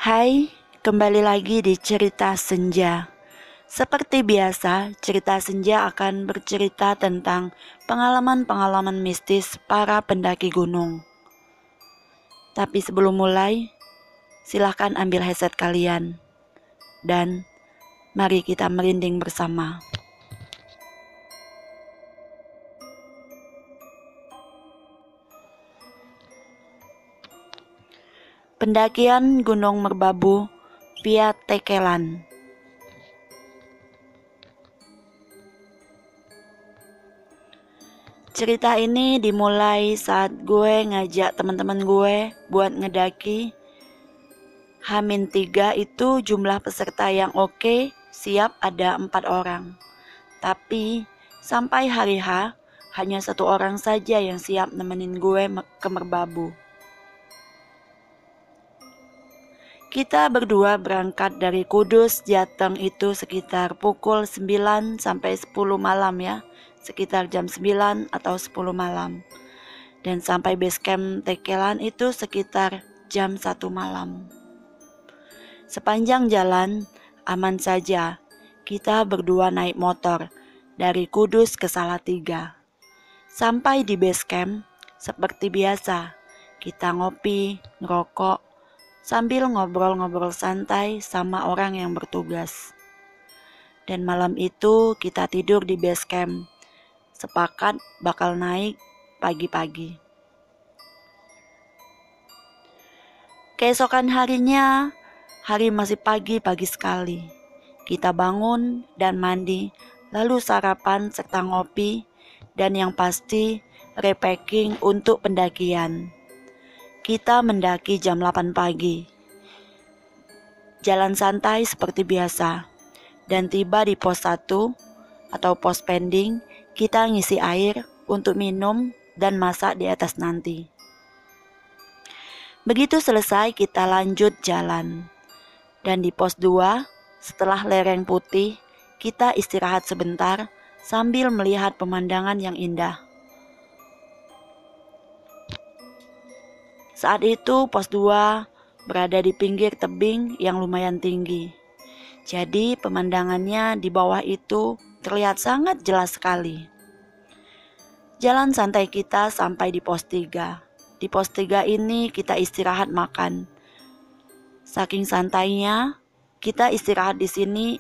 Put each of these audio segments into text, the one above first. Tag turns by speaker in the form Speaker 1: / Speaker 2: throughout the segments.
Speaker 1: Hai, kembali lagi di Cerita Senja. Seperti biasa, Cerita Senja akan bercerita tentang pengalaman-pengalaman mistis para pendaki gunung. Tapi sebelum mulai, silahkan ambil headset kalian dan mari kita merinding bersama. Pendakian Gunung Merbabu via Tekelan. Cerita ini dimulai saat gue ngajak teman-teman gue buat ngedaki. H-3 itu jumlah peserta yang oke, siap ada 4 orang. Tapi sampai hari H, hanya 1 orang saja yang siap nemenin gue ke Merbabu. Kita berdua berangkat dari Kudus Jateng itu sekitar pukul 9 sampai 10 malam ya. Sekitar jam 9 atau 10 malam. Dan sampai base camp Tekelan itu sekitar jam 1 malam. Sepanjang jalan aman saja. Kita berdua naik motor dari Kudus ke Salatiga. Sampai di base camp seperti biasa. Kita ngopi, ngerokok, sambil ngobrol-ngobrol santai sama orang yang bertugas. Dan malam itu kita tidur di base camp. Sepakat bakal naik pagi-pagi. Keesokan harinya, hari masih pagi sekali. Kita bangun dan mandi, lalu sarapan serta ngopi, dan yang pasti repacking untuk pendakian. Kita mendaki jam 8 pagi. Jalan santai seperti biasa. Dan tiba di pos 1 atau pos pending, kita ngisi air untuk minum dan masak di atas nanti. Begitu selesai kita lanjut jalan. Dan di pos 2, setelah lereng putih, kita istirahat sebentar sambil melihat pemandangan yang indah. Saat itu pos 2 berada di pinggir tebing yang lumayan tinggi. Jadi pemandangannya di bawah itu terlihat sangat jelas sekali. Jalan santai kita sampai di pos 3. Di pos 3 ini kita istirahat makan. Saking santainya, kita istirahat di sini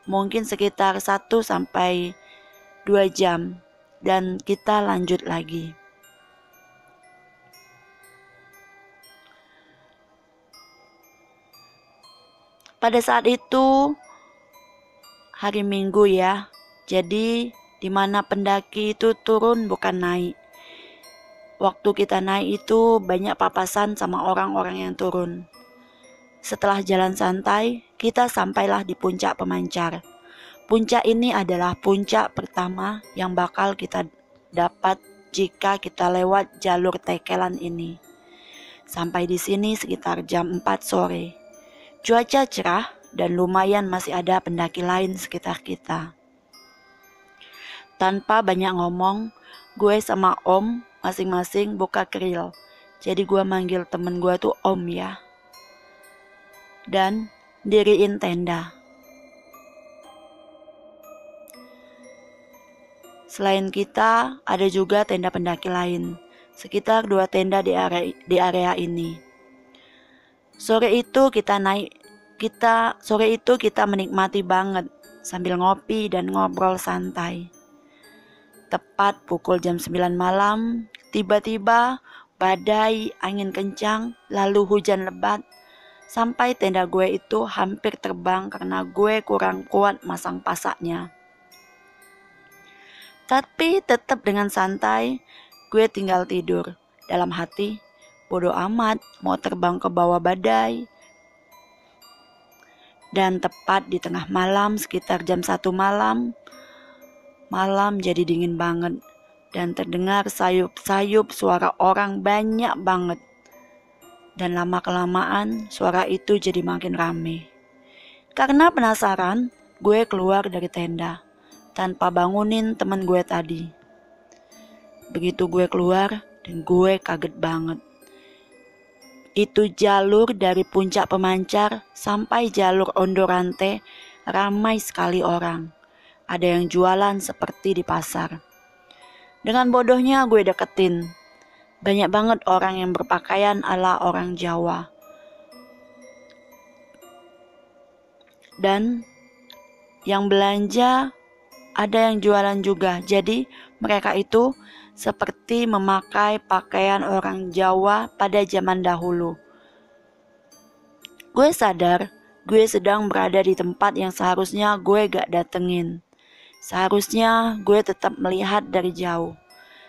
Speaker 1: mungkin sekitar 1 sampai 2 jam dan kita lanjut lagi. Pada saat itu hari Minggu ya, jadi dimana pendaki itu turun bukan naik. Waktu kita naik itu banyak papasan sama orang-orang yang turun. Setelah jalan santai, kita sampailah di puncak pemancar. Puncak ini adalah puncak pertama yang bakal kita dapat jika kita lewat jalur Tekelan ini. Sampai di sini sekitar jam 4 sore. Cuaca cerah dan lumayan masih ada pendaki lain sekitar kita. Tanpa banyak ngomong, gue sama Om masing-masing buka grill. Jadi gue manggil temen gue tuh Om ya. Dan diriin tenda. Selain kita, ada juga tenda pendaki lain. Sekitar 2 tenda di area ini. Sore itu kita menikmati banget sambil ngopi dan ngobrol santai. Tepat pukul jam 9 malam, tiba-tiba badai, angin kencang, lalu hujan lebat. Sampai tenda gue itu hampir terbang karena gue kurang kuat masang pasaknya. Tapi tetap dengan santai, gue tinggal tidur. Dalam hati, bodoh amat mau terbang ke bawah badai. Dan tepat di tengah malam sekitar jam 1 malam, malam jadi dingin banget. Dan terdengar sayup-sayup suara orang banyak banget. Dan lama-kelamaan suara itu jadi makin rame. Karena penasaran, gue keluar dari tenda tanpa bangunin temen gue tadi. Begitu gue keluar dan gue kaget banget. Itu jalur dari puncak pemancar sampai jalur Ondorante, ramai sekali orang. Ada yang jualan seperti di pasar. Dengan bodohnya gue deketin. Banyak banget orang yang berpakaian ala orang Jawa. Dan yang belanja ada yang jualan juga. Jadi mereka itu seperti memakai pakaian orang Jawa pada zaman dahulu. Gue sadar gue sedang berada di tempat yang seharusnya gue gak datengin. Seharusnya gue tetap melihat dari jauh.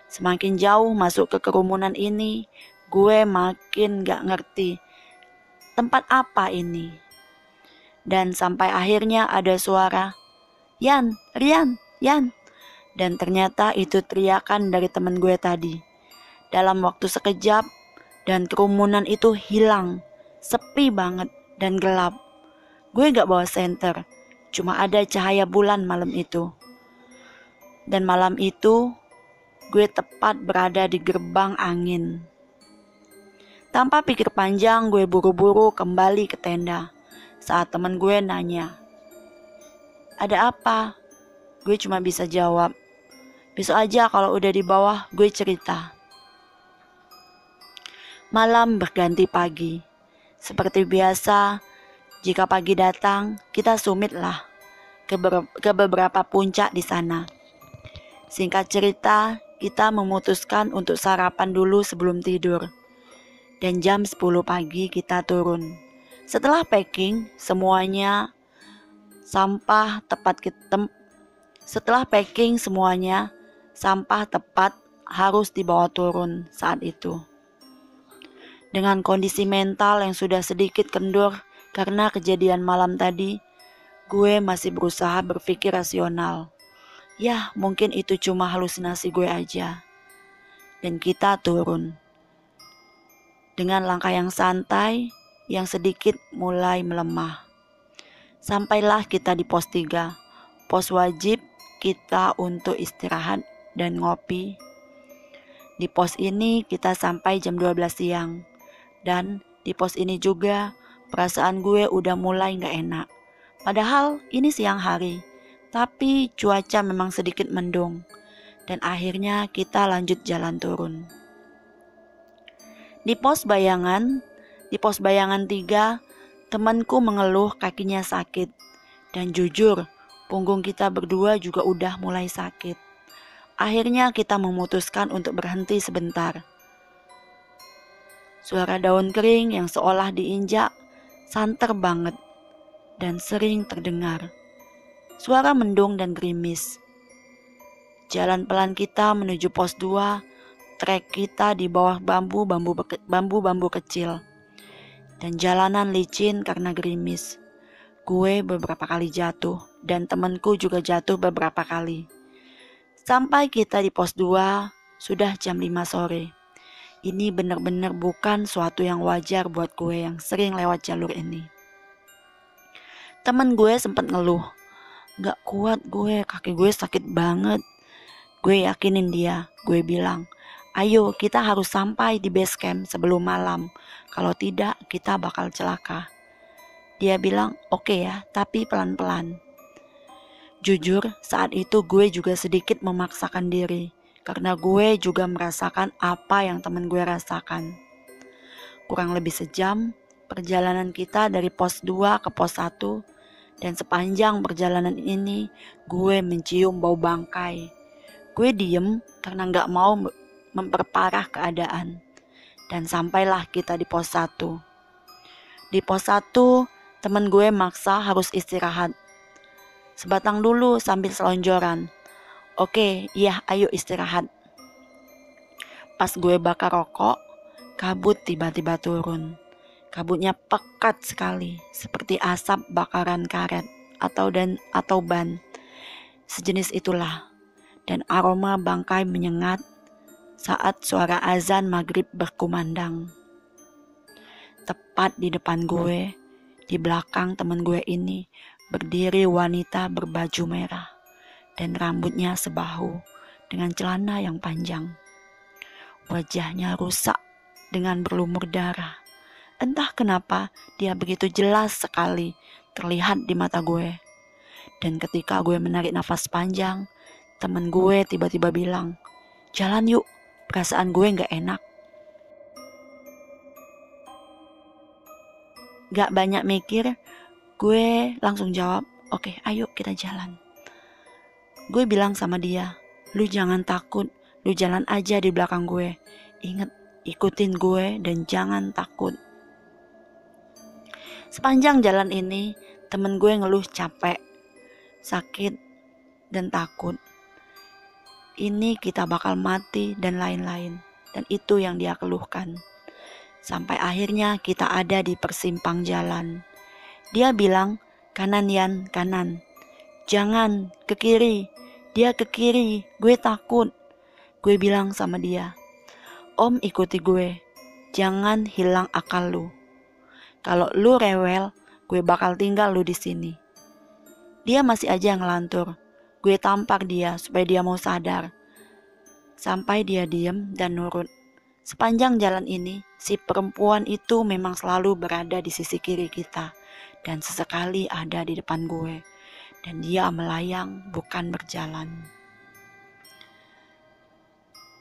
Speaker 1: Semakin jauh masuk ke kerumunan ini, gue makin gak ngerti tempat apa ini. Dan sampai akhirnya ada suara, "Yan, Rian, Yan." Dan ternyata itu teriakan dari temen gue tadi. Dalam waktu sekejap, dan kerumunan itu hilang. Sepi banget dan gelap. Gue gak bawa senter, cuma ada cahaya bulan malam itu. Dan malam itu, gue tepat berada di gerbang angin. Tanpa pikir panjang, gue buru-buru kembali ke tenda. Saat temen gue nanya, "Ada apa?" Gue cuma bisa jawab, "Besok aja kalau udah di bawah gue cerita." Malam berganti pagi. Seperti biasa, jika pagi datang, kita sumitlah ke beberapa puncak di sana. Singkat cerita, kita memutuskan untuk sarapan dulu sebelum tidur. Dan jam 10 pagi kita turun. Setelah packing, sampah tepat harus dibawa turun saat itu. Dengan kondisi mental yang sudah sedikit kendur karena kejadian malam tadi, gue masih berusaha berpikir rasional. Ya, mungkin itu cuma halusinasi gue aja. Dan kita turun. Dengan langkah yang santai, yang sedikit mulai melemah. Sampailah kita di pos 3, pos wajib kita untuk istirahat dan ngopi. Di pos ini kita sampai jam 12 siang. Dan di pos ini juga perasaan gue udah mulai gak enak. Padahal ini siang hari, tapi cuaca memang sedikit mendung. Dan akhirnya kita lanjut jalan turun. Di pos bayangan 3, temanku mengeluh kakinya sakit. Dan jujur, punggung kita berdua juga udah mulai sakit. Akhirnya kita memutuskan untuk berhenti sebentar. Suara daun kering yang seolah diinjak santer banget dan sering terdengar. Suara mendung dan gerimis. Jalan pelan kita menuju pos 2, trek kita di bawah bambu-bambu kecil. Dan jalanan licin karena gerimis. Gue beberapa kali jatuh dan temanku juga jatuh beberapa kali. Sampai kita di pos 2, sudah jam 5 sore. Ini benar-benar bukan suatu yang wajar buat gue yang sering lewat jalur ini. Temen gue sempat ngeluh, "Gak kuat gue, kaki gue sakit banget." Gue yakinin dia, gue bilang, "Ayo kita harus sampai di base camp sebelum malam. Kalau tidak kita bakal celaka." Dia bilang, "Oke ya, tapi pelan-pelan." Jujur, saat itu gue juga sedikit memaksakan diri. Karena gue juga merasakan apa yang temen gue rasakan. Kurang lebih sejam, perjalanan kita dari pos 2 ke pos 1. Dan sepanjang perjalanan ini, gue mencium bau bangkai. Gue diem karena gak mau memperparah keadaan. Dan sampailah kita di pos 1. Di pos 1, temen gue maksa harus istirahat. Sebatang dulu sambil selonjoran. "Oke, iya ayo istirahat." Pas gue bakar rokok, kabut tiba-tiba turun. Kabutnya pekat sekali, seperti asap bakaran karet atau ban. Sejenis itulah. Dan aroma bangkai menyengat saat suara azan maghrib berkumandang. Tepat di depan gue, di belakang temen gue ini, berdiri wanita berbaju merah. Dan rambutnya sebahu dengan celana yang panjang. Wajahnya rusak dengan berlumur darah. Entah kenapa dia begitu jelas sekali terlihat di mata gue. Dan ketika gue menarik nafas panjang, temen gue tiba-tiba bilang, "Jalan yuk, perasaan gue gak enak." Gak banyak mikir, gue langsung jawab, "Oke, ayo kita jalan." Gue bilang sama dia, "Lu jangan takut, lu jalan aja di belakang gue. Ingat, ikutin gue dan jangan takut." Sepanjang jalan ini, temen gue ngeluh capek, sakit, dan takut. Ini kita bakal mati dan lain-lain. Dan itu yang dia keluhkan. Sampai akhirnya kita ada di persimpang jalan. Dia bilang, "Kanan Yan, kanan. Jangan, ke kiri." Dia ke kiri, gue takut. Gue bilang sama dia, "Om ikuti gue, jangan hilang akal lu. Kalau lu rewel, gue bakal tinggal lu di sini." Dia masih aja ngelantur. Gue tampar dia supaya dia mau sadar. Sampai dia diem dan nurut. Sepanjang jalan ini, si perempuan itu memang selalu berada di sisi kiri kita. Dan sesekali ada di depan gue. Dan dia melayang, bukan berjalan.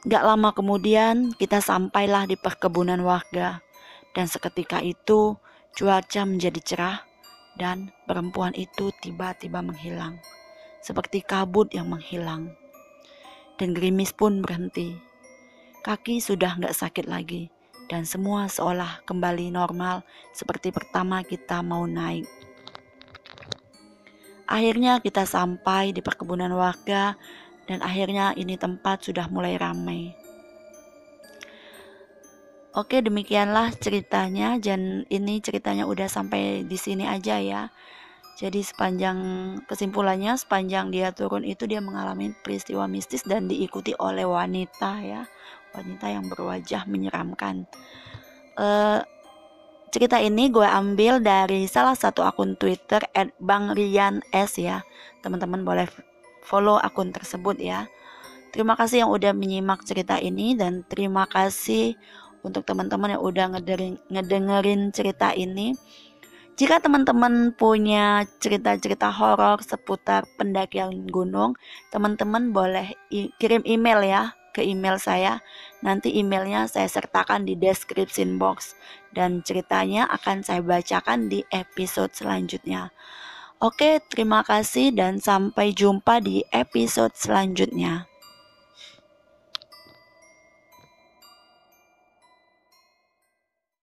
Speaker 1: Gak lama kemudian, kita sampailah di perkebunan warga. Dan seketika itu, cuaca menjadi cerah. Dan perempuan itu tiba-tiba menghilang. Seperti kabut yang menghilang. Dan gerimis pun berhenti. Kaki sudah gak sakit lagi. Dan semua seolah kembali normal seperti pertama kita mau naik. Akhirnya kita sampai di perkebunan warga. Dan akhirnya ini tempat sudah mulai ramai. Oke, demikianlah ceritanya. Dan ini ceritanya udah sampai di sini aja ya. Jadi kesimpulannya sepanjang dia turun itu dia mengalami peristiwa mistis dan diikuti oleh wanita ya. Wanita yang berwajah menyeramkan. Cerita ini gue ambil dari salah satu akun Twitter @bangrians ya. Teman-teman boleh follow akun tersebut ya. Terima kasih yang udah menyimak cerita ini dan terima kasih untuk teman-teman yang udah ngedengerin cerita ini. Jika teman-teman punya cerita-cerita horor seputar pendakian gunung, teman-teman boleh kirim email ya ke email saya. Nanti emailnya saya sertakan di description box dan ceritanya akan saya bacakan di episode selanjutnya. Oke, terima kasih dan sampai jumpa di episode selanjutnya.